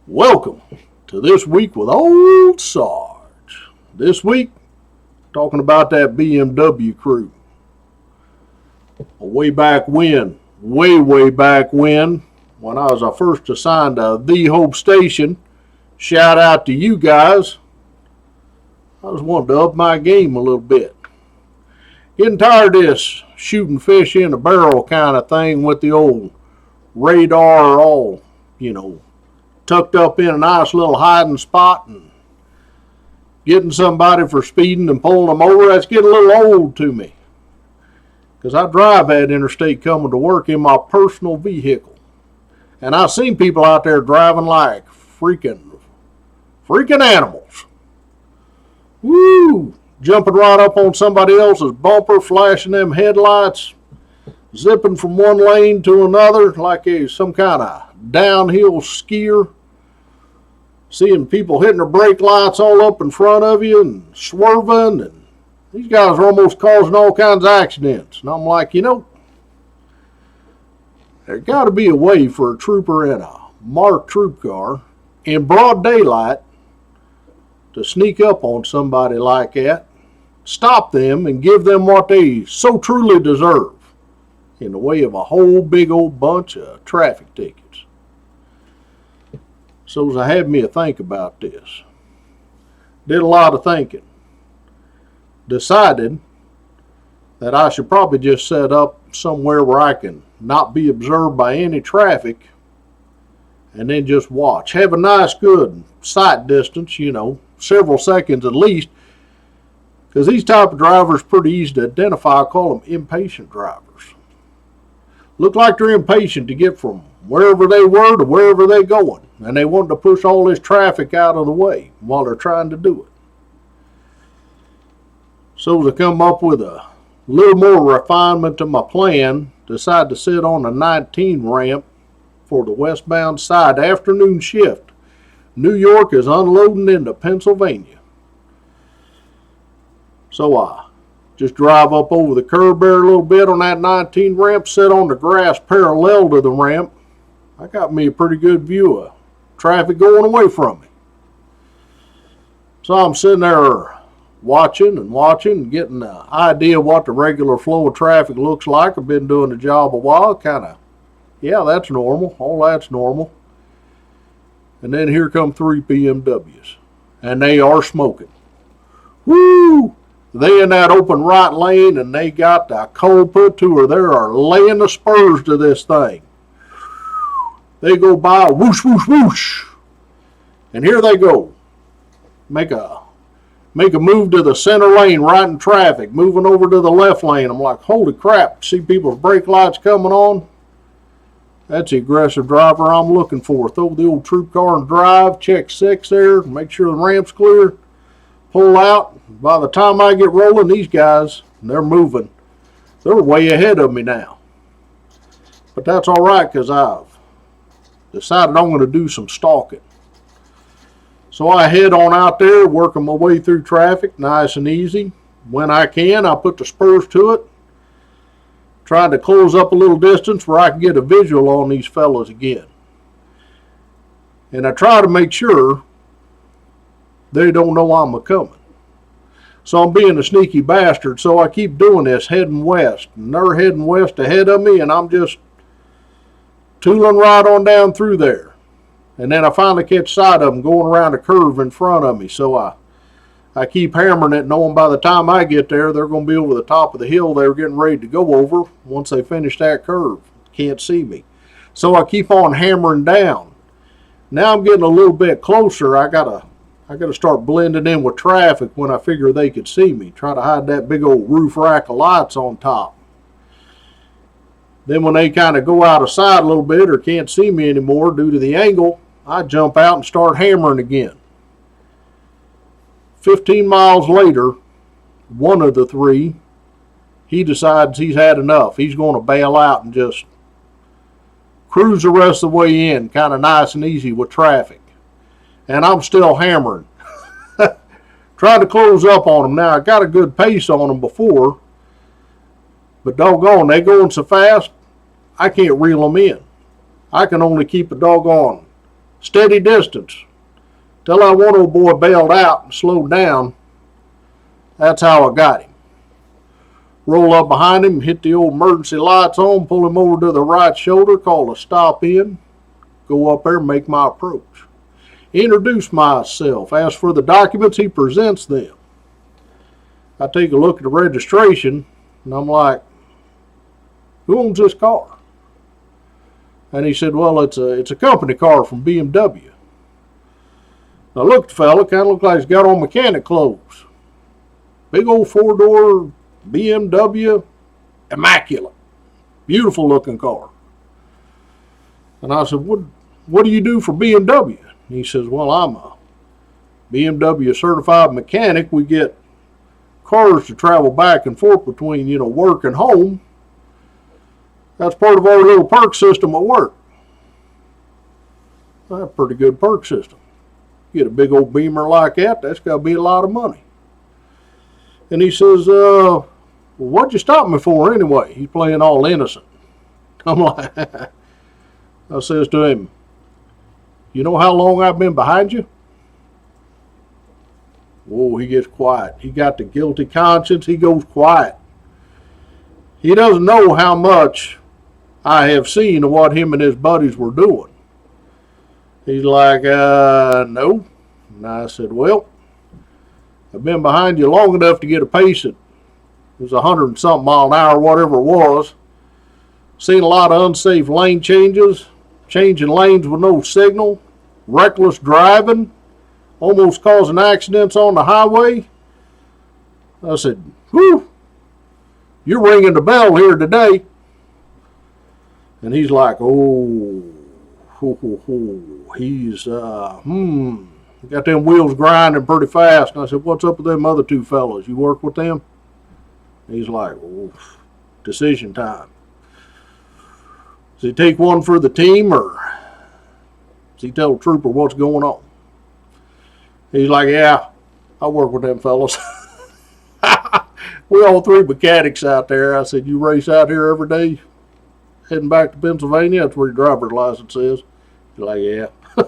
Welcome to This Week with Old Sarge. This week, talking about that BMW Crew. Way back when, way back when I was first assigned to The Hope Station, shout out to you guys. I was wanting to up my game a little bit. Getting tired of this shooting fish in a barrel kind of thing with the old radar all, tucked up in a nice little hiding spot and getting somebody for speeding and pulling them over. That's getting a little old to me, because I drive that interstate coming to work in my personal vehicle, and I've seen people out there driving like freaking animals. Woo! Jumping right up on somebody else's bumper, flashing them headlights, zipping from one lane to another like some kind of downhill skier. Seeing people hitting their brake lights all up in front of you and swerving, and these guys are almost causing all kinds of accidents. And I'm like, there's got to be a way for a trooper in a marked troop car in broad daylight to sneak up on somebody like that, stop them, and give them what they so truly deserve in the way of a whole big old bunch of traffic tickets. So I had me a think about this. Did a lot of thinking. Decided that I should probably just set up somewhere where I can not be observed by any traffic, and then just watch. Have a nice good sight distance, several seconds at least, because these type of drivers are pretty easy to identify. I call them impatient drivers. Look like they're impatient to get from wherever they were to wherever they're going, and they want to push all this traffic out of the way while they're trying to do it. So to come up with a little more refinement to my plan, decided to sit on the 19 ramp for the westbound side afternoon shift. New York is unloading into Pennsylvania. So I just drive up over the curb there a little bit on that 19 ramp, sit on the grass parallel to the ramp. I got me a pretty good view of traffic going away from me. So I'm sitting there watching and getting an idea of what the regular flow of traffic looks like. I've been doing the job a while, that's normal. All that's normal. And then here come 3 BMWs, and they are smoking. Woo! They in that open right lane, and they got the cold put to her. They are laying the spurs to this thing. They go by, whoosh, whoosh, whoosh. And here they go. Make a move to the center lane, right in traffic, moving over to the left lane. I'm like, holy crap, see people's brake lights coming on? That's the aggressive driver I'm looking for. Throw the old troop car and drive, check 6 there, make sure the ramp's clear, pull out. By the time I get rolling, these guys, they're moving. They're way ahead of me now. But that's all right, because I've decided I'm going to do some stalking. So I head on out there, working my way through traffic, nice and easy. When I can, I put the spurs to it, trying to close up a little distance where I can get a visual on these fellas again. And I try to make sure they don't know I'm a-coming. So I'm being a sneaky bastard, so I keep doing this, heading west. And they're heading west ahead of me, and I'm just tooling right on down through there. And then I finally catch sight of them going around a curve in front of me. So I keep hammering it, knowing by the time I get there, they're going to be over the top of the hill they were getting ready to go over once they finish that curve. Can't see me. So I keep on hammering down. Now I'm getting a little bit closer. I gotta start blending in with traffic when I figure they could see me. Try to hide that big old roof rack of lights on top. Then when they kind of go out of sight a little bit or can't see me anymore due to the angle, I jump out and start hammering again. 15 miles later, one of the 3, he decides he's had enough. He's going to bail out and just cruise the rest of the way in, kind of nice and easy with traffic. And I'm still hammering, trying to close up on them. Now, I got a good pace on them before, but doggone, they going so fast, I can't reel them in. I can only keep a doggone steady distance. Till that one old boy bailed out and slowed down. That's how I got him. Roll up behind him, hit the old emergency lights on, pull him over to the right shoulder, call a stop in, go up there and make my approach. Introduce myself, ask for the documents, he presents them. I take a look at the registration, and I'm like, who owns this car? And he said, well, it's a company car from BMW. I looked at the fella, kind of looked like he's got on mechanic clothes. Big old four-door BMW, immaculate, beautiful looking car. And I said, what do you do for BMW? And he says, well, I'm a BMW certified mechanic. We get cars to travel back and forth between, work and home. That's part of our little perk system at work. That's a pretty good perk system. Get a big old Beamer like that, that's got to be a lot of money. And he says, well, what'd you stop me for anyway? He's playing all innocent. I'm like, I says to him, you know how long I've been behind you? Whoa, he gets quiet. He got the guilty conscience. He goes quiet. He doesn't know how much I have seen of what him and his buddies were doing. He's like, no. And I said, well, I've been behind you long enough to get a pace at, it was 100 and something mile an hour, whatever it was. Seen a lot of unsafe lane changes, changing lanes with no signal, reckless driving, almost causing accidents on the highway. I said, whew, you're ringing the bell here today. And he's like, he's, got them wheels grinding pretty fast. And I said, what's up with them other two fellas? You work with them? And he's like, decision time. Does he take one for the team, or does he tell the trooper what's going on? He's like, yeah, I work with them fellas. We all three mechanics out there. I said, you race out here every day? Heading back to Pennsylvania? That's where your driver's license is. He's like, yeah. I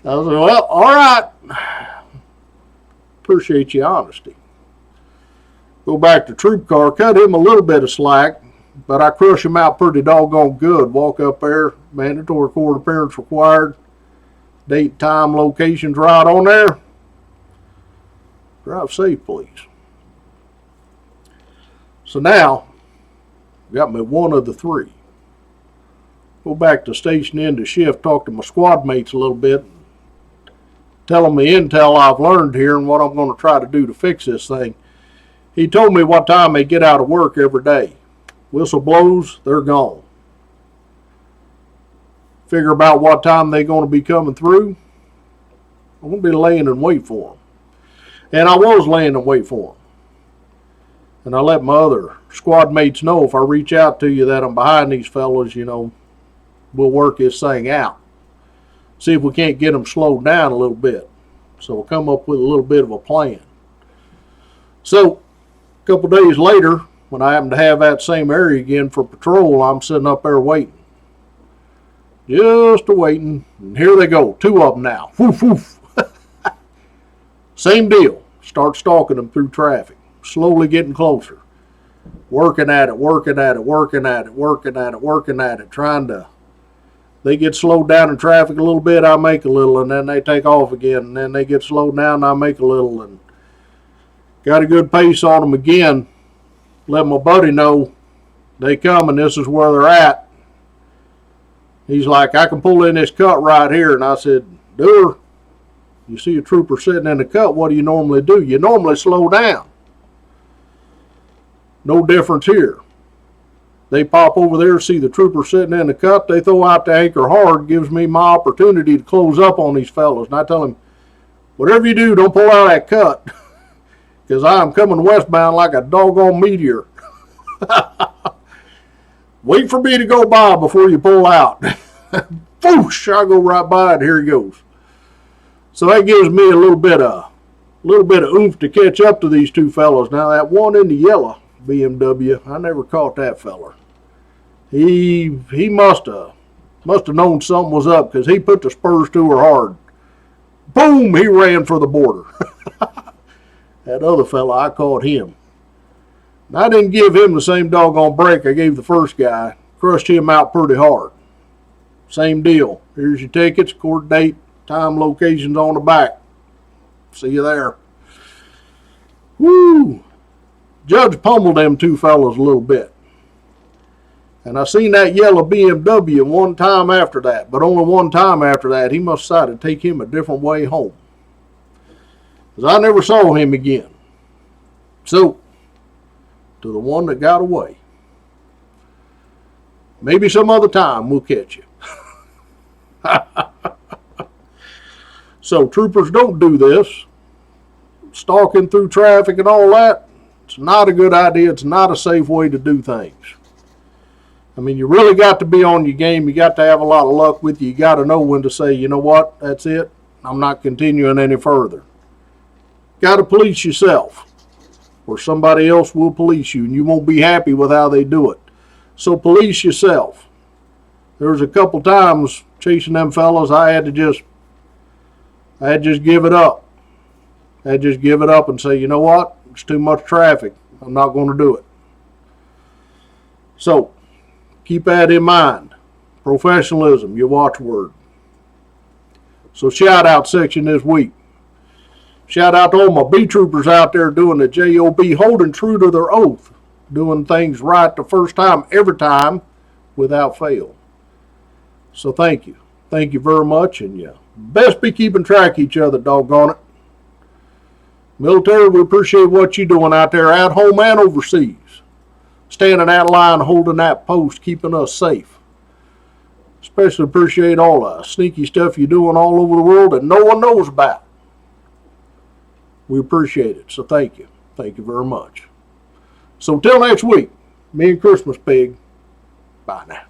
said, well, all right. Appreciate your honesty. Go back to troop car, cut him a little bit of slack, but I crush him out pretty doggone good. Walk up there, mandatory court appearance required. Date, time, location's right on there. Drive safe, please. So now, got me one of the three. Go back to station end of shift, talk to my squad mates a little bit, tell them the intel I've learned here and what I'm going to try to do to fix this thing. He told me what time they get out of work every day. Whistle blows, they're gone. Figure about what time they're going to be coming through. I'm going to be laying in wait for them. And I was laying in wait for them. And I let my other squad mates know if I reach out to you that I'm behind these fellas, we'll work this thing out. See if we can't get them slowed down a little bit. So we'll come up with a little bit of a plan. So a couple days later, when I happen to have that same area again for patrol, I'm sitting up there waiting. Just waiting. And here they go. Two of them now. Woof, woof. Same deal. Start stalking them through traffic. Slowly getting closer. Working at it. Trying to. They get slowed down in traffic a little bit, I make a little, and then they take off again. And then they get slowed down, and I make a little. And got a good pace on them again. Let my buddy know they come and this is where they're at. He's like, I can pull in this cut right here. And I said, dude, you see a trooper sitting in the cut, what do you normally do? You normally slow down. No difference here. They pop over there, see the trooper sitting in the cut, they throw out the anchor hard, gives me my opportunity to close up on these fellas. And I tell them, whatever you do, don't pull out that cut. Because I'm coming westbound like a doggone meteor. Wait for me to go by before you pull out. Whoosh, I go right by it, here he goes. So that gives me a little bit of oomph to catch up to these two fellas. Now that one in the yellow BMW, I never caught that fella. He must have Must have known something was up because he put the spurs to her hard. Boom, he ran for the border. That other fella, I caught him. And I didn't give him the same doggone break I gave the first guy. Crushed him out pretty hard. Same deal. Here's your tickets, court date, time, locations on the back. See you there. Woo! Judge pummeled them two fellas a little bit. And I seen that yellow BMW one time after that, but only one time after that. He must have decided to take him a different way home. Because I never saw him again. So, to the one that got away. Maybe some other time we'll catch you. So, troopers, don't do this. Stalking through traffic and all that, it's not a good idea. It's not a safe way to do things. I mean, you really got to be on your game. You got to have a lot of luck with you. You got to know when to say, you know what, that's it. I'm not continuing any further. Got to police yourself, or somebody else will police you, and you won't be happy with how they do it. So police yourself. There was a couple times chasing them fellas, I had to just give it up. I had to just give it up and say, you know what, it's too much traffic. I'm not going to do it. So, keep that in mind. Professionalism, your watchword. So shout out section this week. Shout out to all my B troopers out there doing the JOB, holding true to their oath, doing things right the first time, every time, without fail. So thank you. Thank you very much, and you best be keeping track of each other, doggone it. Military, we appreciate what you're doing out there, at home and overseas. Standing that line, holding that post, keeping us safe. Especially appreciate all the sneaky stuff you're doing all over the world that no one knows about. We appreciate it, so thank you. Thank you very much. So until next week, me and Christmas Pig, bye now.